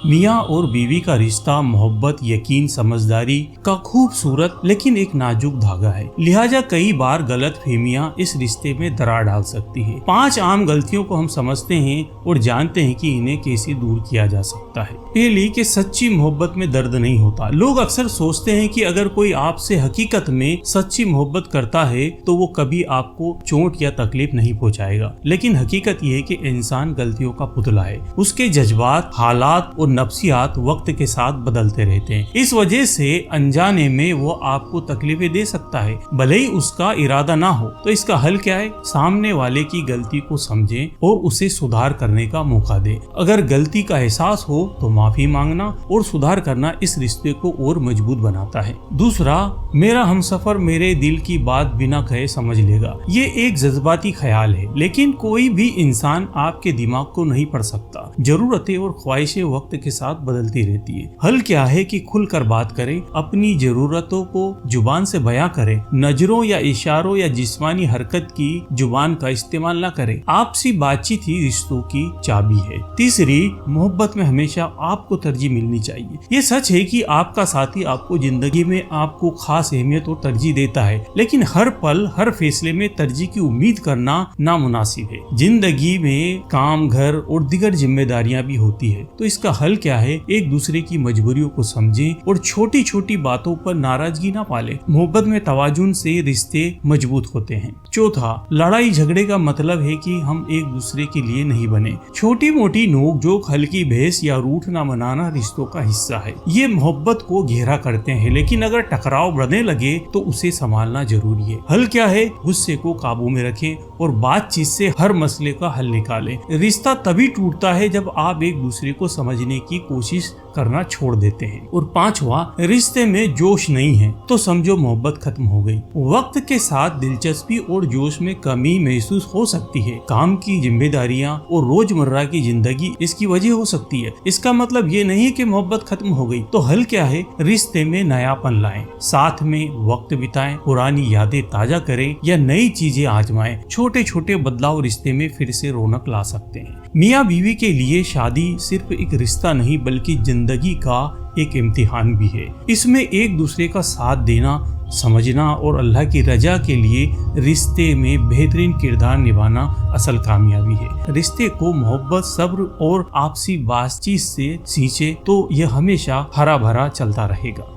میاں اور بیوی کا رشتہ محبت، یقین، سمجھداری کا خوبصورت لیکن ایک نازک دھاگا ہے، لہٰذا کئی بار غلط فہمیاں اس رشتے میں دراڑ ڈال سکتی ہے۔ 5 عام غلطیوں کو ہم سمجھتے ہیں اور جانتے ہیں کہ انہیں کیسے دور کیا جا سکتا ہے۔ پہلی، کہ سچی محبت میں درد نہیں ہوتا۔ لوگ اکثر سوچتے ہیں کہ اگر کوئی آپ سے حقیقت میں سچی محبت کرتا ہے تو وہ کبھی آپ کو چوٹ یا تکلیف نہیں پہنچائے گا، لیکن حقیقت یہ ہے کہ انسان غلطیوں کا پتلا ہے۔ اس کے جذبات، حالات اور نفسیات وقت کے ساتھ بدلتے رہتے ہیں، اس وجہ سے انجانے میں وہ آپ کو تکلیفیں دے سکتا ہے، بھلے ہی اس کا ارادہ نہ ہو۔ تو اس کا حل کیا ہے؟ سامنے والے کی غلطی کو سمجھیں اور اسے سدھار کرنے کا موقع دیں۔ اگر غلطی کا احساس ہو تو معافی مانگنا اور سدھار کرنا اس رشتے کو اور مضبوط بناتا ہے۔ دوسرا، میرا ہمسفر میرے دل کی بات بنا کہے سمجھ لے گا۔ یہ ایک جذباتی خیال ہے، لیکن کوئی بھی انسان آپ کے دماغ کو نہیں پڑھ سکتا۔ ضرورتیں اور خواہشیں وقت کے ساتھ بدلتی رہتی ہے۔ حل کیا ہے کہ کھل کر بات کریں، اپنی ضرورتوں کو زبان سے بیان کریں، نظروں یا اشاروں یا جسمانی حرکت کی زبان کا استعمال نہ کریں۔ آپسی بات چیت ہی رشتوں کی چابی ہے۔ تیسری، محبت میں ہمیشہ آپ کو ترجیح ملنی چاہیے۔ یہ سچ ہے کہ آپ کا ساتھی آپ کو زندگی میں آپ کو خاص اہمیت اور ترجیح دیتا ہے، لیکن ہر پل، ہر فیصلے میں ترجیح کی امید کرنا نامناسب ہے۔ زندگی میں کام، گھر اور دیگر ذمہ داریاں بھی ہوتی ہے، تو اس کا حل کیا ہے؟ ایک دوسرے کی مجبوریوں کو سمجھیں اور چھوٹی چھوٹی باتوں پر ناراضگی نہ پالیں۔ محبت میں توازن سے رشتے مضبوط ہوتے ہیں۔ چوتھا، لڑائی جھگڑے کا مطلب ہے کہ ہم ایک دوسرے کے لیے نہیں بنے۔ چھوٹی موٹی نوک جھوک، ہلکی بحث یا روٹ نہ منانا رشتوں کا حصہ ہے۔ یہ محبت کو گہرا کرتے ہیں، لیکن اگر ٹکراؤ بڑھنے لگے تو اسے سنبھالنا ضروری ہے۔ حل کیا ہے؟ غصے کو قابو میں رکھیں اور بات چیت سے ہر مسئلے کا حل نکالیں۔ رشتہ تبھی ٹوٹتا ہے جب آپ ایک دوسرے کو سمجھنے کی کوشش کرنا چھوڑ دیتے ہیں۔ اور پانچواں، رشتے میں جوش نہیں ہے تو سمجھو محبت ختم ہو گئی۔ وقت کے ساتھ دلچسپی اور جوش میں کمی محسوس ہو سکتی ہے۔ کام کی ذمہ داریاں اور روزمرہ کی زندگی اس کی وجہ ہو سکتی ہے۔ اس کا مطلب یہ نہیں کہ محبت ختم ہو گئی۔ تو حل کیا ہے؟ رشتے میں نیاپن لائیں، ساتھ میں وقت بتائیں، پرانی یادیں تازہ کریں یا نئی چیزیں آزمائیں۔ چھوٹے چھوٹے بدلاؤ رشتے میں پھر سے رونق لا سکتے ہیں۔ میاں بیوی کے لیے شادی صرف ایک رشتہ نہیں بلکہ زندگی کا ایک امتحان بھی ہے۔ اس میں ایک دوسرے کا ساتھ دینا، سمجھنا اور اللہ کی رضا کے لیے رشتے میں بہترین کردار نبھانا اصل کامیابی ہے۔ رشتے کو محبت، صبر اور آپسی بات چیت سے سینچے تو یہ ہمیشہ ہرا بھرا چلتا رہے گا۔